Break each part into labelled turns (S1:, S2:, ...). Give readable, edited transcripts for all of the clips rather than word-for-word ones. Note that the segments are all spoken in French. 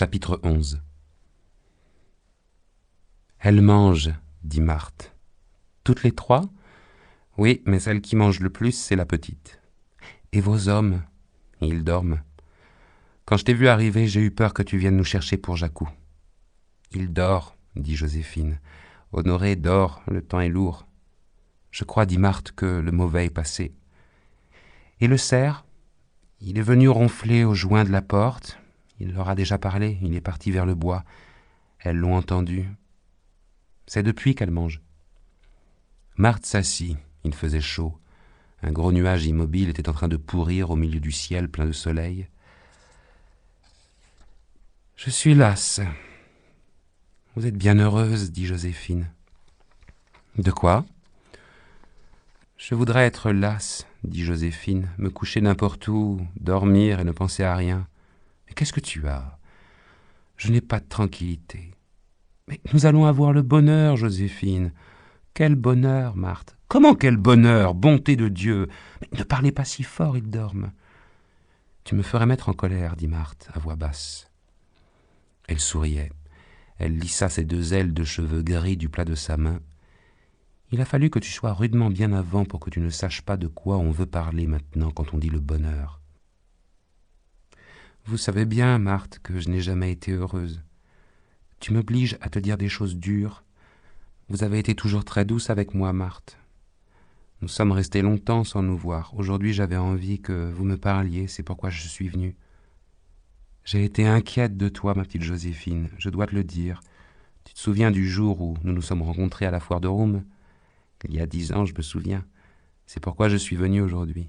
S1: Chapitre 11. Elle mange, dit Marthe. Toutes les trois? Oui, mais celle qui mange le plus, c'est la petite. Et vos hommes? Ils dorment. Quand je t'ai vu arriver, j'ai eu peur que tu viennes nous chercher pour Jacou. Il dort, dit Joséphine. Honoré dort, le temps est lourd. Je crois, dit Marthe, que le mauvais est passé. Et le cerf? Il est venu ronfler au joint de la porte. Il leur a déjà parlé, il est parti vers le bois. Elles l'ont entendu. C'est depuis qu'elle mange. Marthe s'assit, il faisait chaud. Un gros nuage immobile était en train de pourrir au milieu du ciel plein de soleil. « Je suis lasse. »« Vous êtes bien heureuse, dit Joséphine. »« De quoi ?»« Je voudrais être lasse, dit Joséphine, me coucher n'importe où, dormir et ne penser à rien. Mais qu'est-ce que tu as ? Je n'ai pas de tranquillité. Mais nous allons avoir le bonheur, Joséphine. Quel bonheur, Marthe. Comment quel bonheur, bonté de Dieu. Mais ne parlez pas si fort, ils dorment. Tu me ferais mettre en colère, dit Marthe, à voix basse. Elle souriait. Elle lissa ses deux ailes de cheveux gris du plat de sa main. Il a fallu que tu sois rudement bien avant pour que tu ne saches pas de quoi on veut parler maintenant quand on dit le bonheur. Vous savez bien, Marthe, que je n'ai jamais été heureuse. Tu m'obliges à te dire des choses dures. Vous avez été toujours très douce avec moi, Marthe. Nous sommes restés longtemps sans nous voir. Aujourd'hui, j'avais envie que vous me parliez, c'est pourquoi je suis venue. J'ai été inquiète de toi, ma petite Joséphine, je dois te le dire. Tu te souviens du jour où nous nous sommes rencontrés à la foire de Rome ? Il y a 10 ans, je me souviens. C'est pourquoi je suis venue aujourd'hui.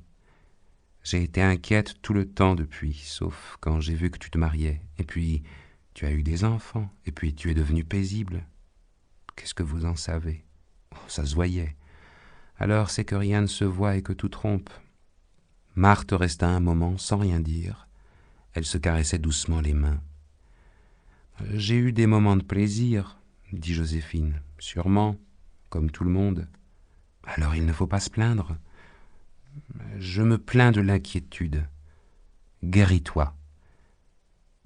S1: J'ai été inquiète tout le temps depuis, sauf quand j'ai vu que tu te mariais. Et puis, tu as eu des enfants, et puis tu es devenue paisible. Qu'est-ce que vous en savez ? Oh, ça se voyait. Alors c'est que rien ne se voit et que tout trompe. Marthe resta un moment sans rien dire. Elle se caressait doucement les mains. « J'ai eu des moments de plaisir, dit Joséphine. Sûrement, comme tout le monde. Alors il ne faut pas se plaindre. Je me plains de l'inquiétude. Guéris-toi.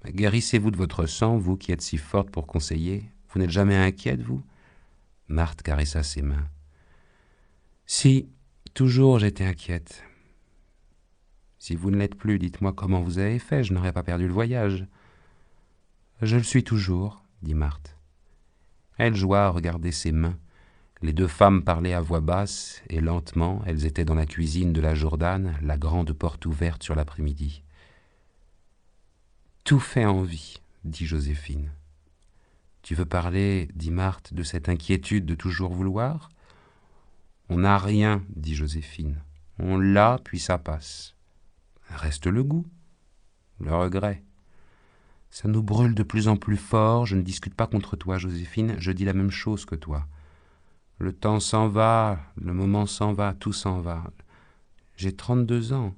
S1: Guérissez-vous de votre sang, vous qui êtes si forte pour conseiller. Vous n'êtes jamais inquiète, vous ? Marthe caressa ses mains. Si, toujours j'étais inquiète. Si vous ne l'êtes plus, dites-moi comment vous avez fait, je n'aurais pas perdu le voyage. Je le suis toujours, dit Marthe. Elle joua à regarder ses mains. Les deux femmes parlaient à voix basse et lentement, elles étaient dans la cuisine de la Jourdain, la grande porte ouverte sur l'après-midi. Tout fait envie, dit Joséphine. Tu veux parler, dit Marthe, de cette inquiétude de toujours vouloir ? On n'a rien, dit Joséphine. On l'a, puis ça passe. Reste le goût, le regret. Ça nous brûle de plus en plus fort, je ne discute pas contre toi, Joséphine, je dis la même chose que toi. Le temps s'en va, le moment s'en va, tout s'en va. J'ai 32 ans,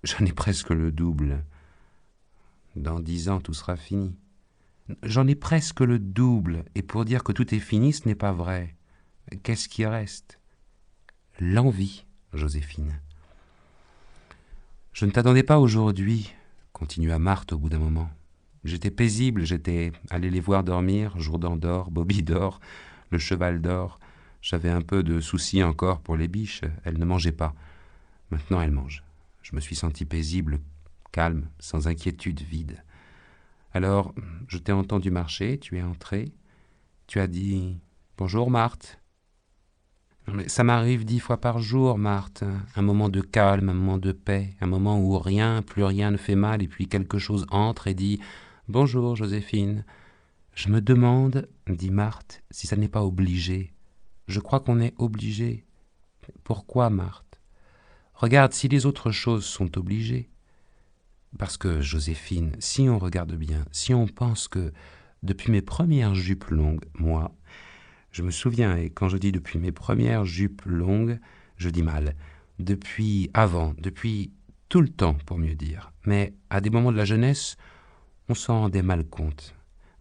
S1: j'en ai presque le double. Dans 10 ans, tout sera fini. J'en ai presque le double, et pour dire que tout est fini, ce n'est pas vrai. Qu'est-ce qui reste ? L'envie, Joséphine. Je ne t'attendais pas aujourd'hui, continua Marthe au bout d'un moment. J'étais paisible, j'étais allé les voir dormir, Jourdan dort, Bobby dort, le cheval dort. J'avais un peu de souci encore pour les biches, elles ne mangeaient pas. Maintenant elles mangent. Je me suis senti paisible, calme, sans inquiétude, vide. Alors, je t'ai entendu marcher, tu es entrée, tu as dit « Bonjour Marthe ». Mais ça m'arrive 10 fois par jour, Marthe. Un moment de calme, un moment de paix, un moment où rien, plus rien ne fait mal, et puis quelque chose entre et dit « Bonjour, Joséphine ». Je me demande, dit Marthe, si ça n'est pas obligé. Je crois qu'on est obligé. Pourquoi, Marthe ? Regarde, si les autres choses sont obligées. Parce que, Joséphine, si on regarde bien, si on pense que, depuis mes premières jupes longues, moi, je me souviens, et quand je dis depuis mes premières jupes longues, je dis mal. Depuis avant, depuis tout le temps, pour mieux dire. Mais à des moments de la jeunesse, on s'en rendait mal compte.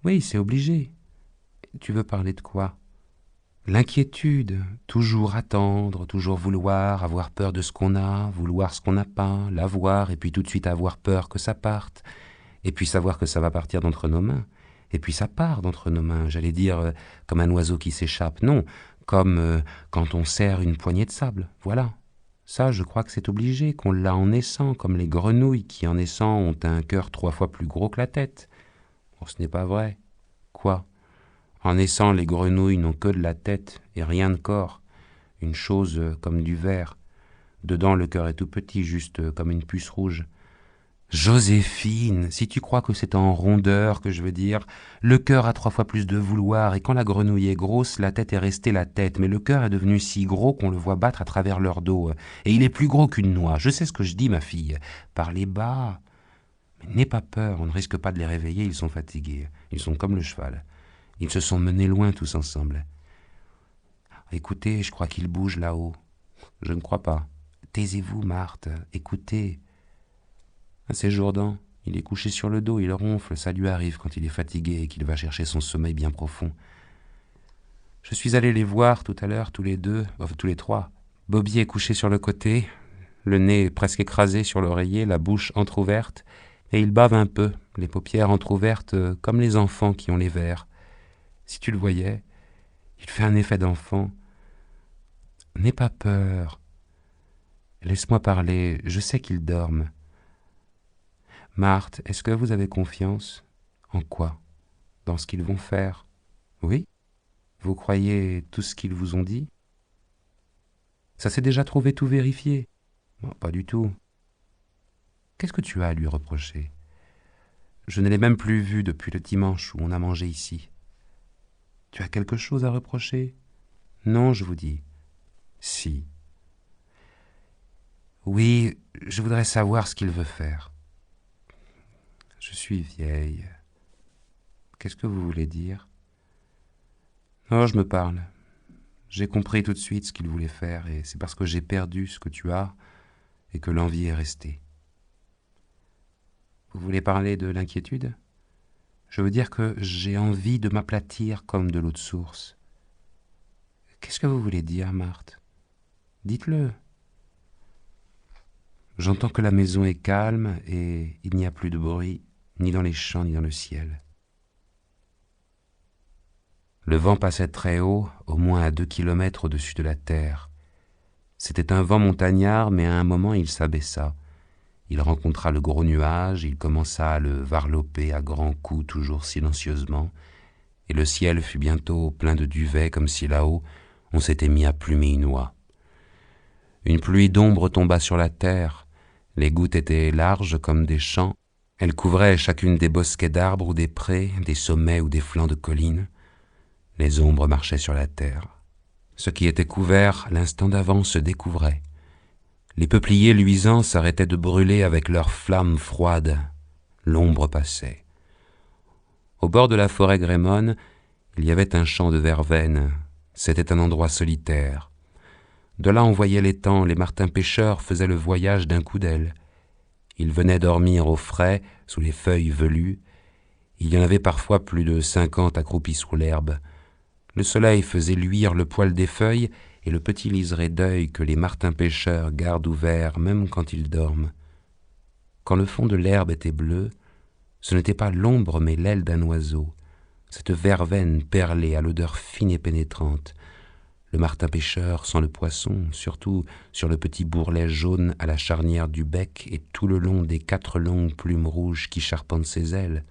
S1: Oui, c'est obligé. Tu veux parler de quoi ? L'inquiétude, toujours attendre, toujours vouloir, avoir peur de ce qu'on a, vouloir ce qu'on n'a pas, l'avoir, et puis tout de suite avoir peur que ça parte. et puis savoir que ça va partir d'entre nos mains. Et puis ça part d'entre nos mains, j'allais dire comme un oiseau qui s'échappe. Non, comme quand on serre une poignée de sable, voilà. Ça, je crois que c'est obligé, qu'on l'a en naissant, comme les grenouilles qui, en naissant, ont un cœur 3 fois plus gros que la tête. Oh, ce n'est pas vrai. Quoi? En naissant, les grenouilles n'ont que de la tête et rien de corps. Une chose comme du verre. Dedans, le cœur est tout petit, juste comme une puce rouge. Joséphine, si tu crois que c'est en rondeur que je veux dire, le cœur a 3 fois plus de vouloir, et quand la grenouille est grosse, la tête est restée la tête, mais le cœur est devenu si gros qu'on le voit battre à travers leur dos, et il est plus gros qu'une noix. Je sais ce que je dis, ma fille. Parlez bas. Mais n'aie pas peur, on ne risque pas de les réveiller, ils sont fatigués. Ils sont comme le cheval. Ils se sont menés loin tous ensemble. Écoutez, je crois qu'ils bougent là-haut. Je ne crois pas. Taisez-vous, Marthe, écoutez. C'est Jourdan, il est couché sur le dos, il ronfle, ça lui arrive quand il est fatigué et qu'il va chercher son sommeil bien profond. Je suis allé les voir tout à l'heure, tous les deux, enfin tous les trois. Bobby est couché sur le côté, le nez presque écrasé sur l'oreiller, la bouche entr'ouverte, et il bave un peu, les paupières entr'ouvertes comme les enfants qui ont les vers. Si tu le voyais, il fait un effet d'enfant. N'aie pas peur. Laisse-moi parler, je sais qu'ils dorment. Marthe, est-ce que vous avez confiance? En quoi? Dans ce qu'ils vont faire? Oui? Vous croyez tout ce qu'ils vous ont dit? Ça s'est déjà trouvé tout vérifié? Non, pas du tout. Qu'est-ce que tu as à lui reprocher? Je ne l'ai même plus vu depuis le dimanche où on a mangé ici. Tu as quelque chose à reprocher? Non, je vous dis. Si. Oui, je voudrais savoir ce qu'il veut faire. Je suis vieille. Qu'est-ce que vous voulez dire? Oh, je me parle. J'ai compris tout de suite ce qu'il voulait faire, et c'est parce que j'ai perdu ce que tu as et que l'envie est restée. Vous voulez parler de l'inquiétude? Je veux dire que j'ai envie de m'aplatir comme de l'eau de source. Qu'est-ce que vous voulez dire, Marthe? Dites-le. J'entends que la maison est calme et il n'y a plus de bruit, ni dans les champs, ni dans le ciel. Le vent passait très haut, au moins à 2 kilomètres au-dessus de la terre. C'était un vent montagnard, mais à un moment il s'abaissa. Il rencontra le gros nuage, il commença à le varloper à grands coups, toujours silencieusement, et le ciel fut bientôt plein de duvet, comme si là-haut on s'était mis à plumer une oie. Une pluie d'ombre tomba sur la terre, les gouttes étaient larges comme des champs, elles couvraient chacune des bosquets d'arbres ou des prés, des sommets ou des flancs de collines. Les ombres marchaient sur la terre. Ce qui était couvert l'instant d'avant se découvrait. Les peupliers luisants s'arrêtaient de brûler avec leurs flammes froides. L'ombre passait. Au bord de la forêt Grémone, il y avait un champ de verveine. C'était un endroit solitaire. De là on voyait l'étang, les martins pêcheurs faisaient le voyage d'un coup d'aile. Ils venaient dormir au frais, sous les feuilles velues. Il y en avait parfois plus de 50 accroupis sous l'herbe. Le soleil faisait luire le poil des feuilles et le petit liseré d'œil que les martins pêcheurs gardent ouvert même quand ils dorment. Quand le fond de l'herbe était bleu, ce n'était pas l'ombre mais l'aile d'un oiseau, cette verveine perlée à l'odeur fine et pénétrante. Le martin pêcheur sent le poisson, surtout sur le petit bourrelet jaune à la charnière du bec et tout le long des 4 longues plumes rouges qui charpentent ses ailes,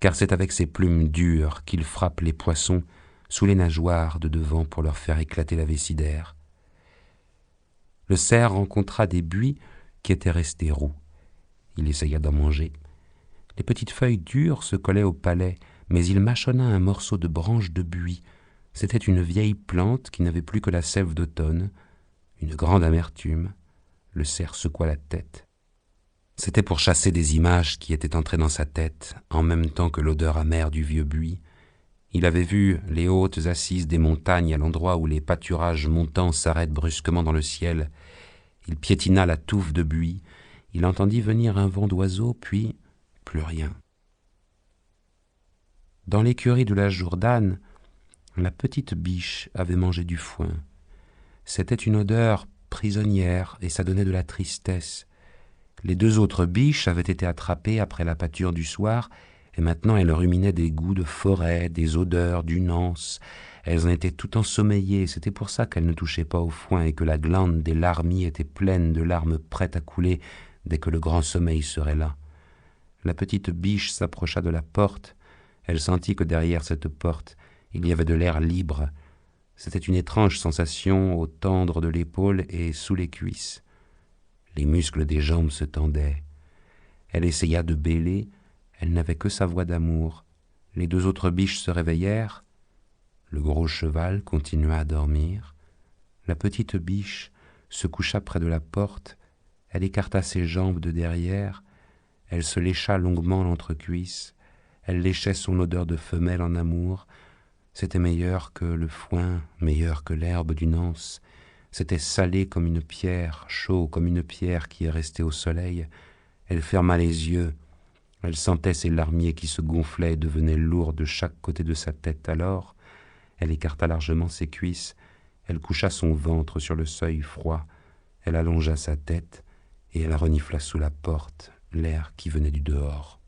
S1: car c'est avec ces plumes dures qu'il frappe les poissons sous les nageoires de devant pour leur faire éclater la vessie d'air. Le cerf rencontra des buis qui étaient restés roux. Il essaya d'en manger. Les petites feuilles dures se collaient au palais, mais il mâchonna un morceau de branche de buis. C'était une vieille plante qui n'avait plus que la sève d'automne, une grande amertume. Le cerf secoua la tête. C'était pour chasser des images qui étaient entrées dans sa tête, en même temps que l'odeur amère du vieux buis. Il avait vu les hautes assises des montagnes à l'endroit où les pâturages montants s'arrêtent brusquement dans le ciel. Il piétina la touffe de buis. Il entendit venir un vent d'oiseaux, puis plus rien. Dans l'écurie de la Jourdane, la petite biche avait mangé du foin. C'était une odeur prisonnière et ça donnait de la tristesse. Les 2 autres biches avaient été attrapées après la pâture du soir, et maintenant elles ruminaient des goûts de forêt, des odeurs, du nance. Elles en étaient tout ensommeillées, c'était pour ça qu'elles ne touchaient pas au foin et que la glande des larmiers était pleine de larmes prêtes à couler dès que le grand sommeil serait là. La petite biche s'approcha de la porte. Elle sentit que derrière cette porte, il y avait de l'air libre. C'était une étrange sensation au tendre de l'épaule et sous les cuisses. Les muscles des jambes se tendaient. Elle essaya de bêler, elle n'avait que sa voix d'amour. Les 2 autres biches se réveillèrent. Le gros cheval continua à dormir. La petite biche se coucha près de la porte. Elle écarta ses jambes de derrière. Elle se lécha longuement l'entrecuisse. Elle léchait son odeur de femelle en amour. C'était meilleur que le foin, meilleur que l'herbe du nance. C'était salé comme une pierre, chaud comme une pierre qui est restée au soleil. Elle ferma les yeux. Elle sentait ses larmiers qui se gonflaient et devenaient lourds de chaque côté de sa tête. Alors, elle écarta largement ses cuisses. Elle coucha son ventre sur le seuil froid. Elle allongea sa tête et elle renifla sous la porte l'air qui venait du dehors.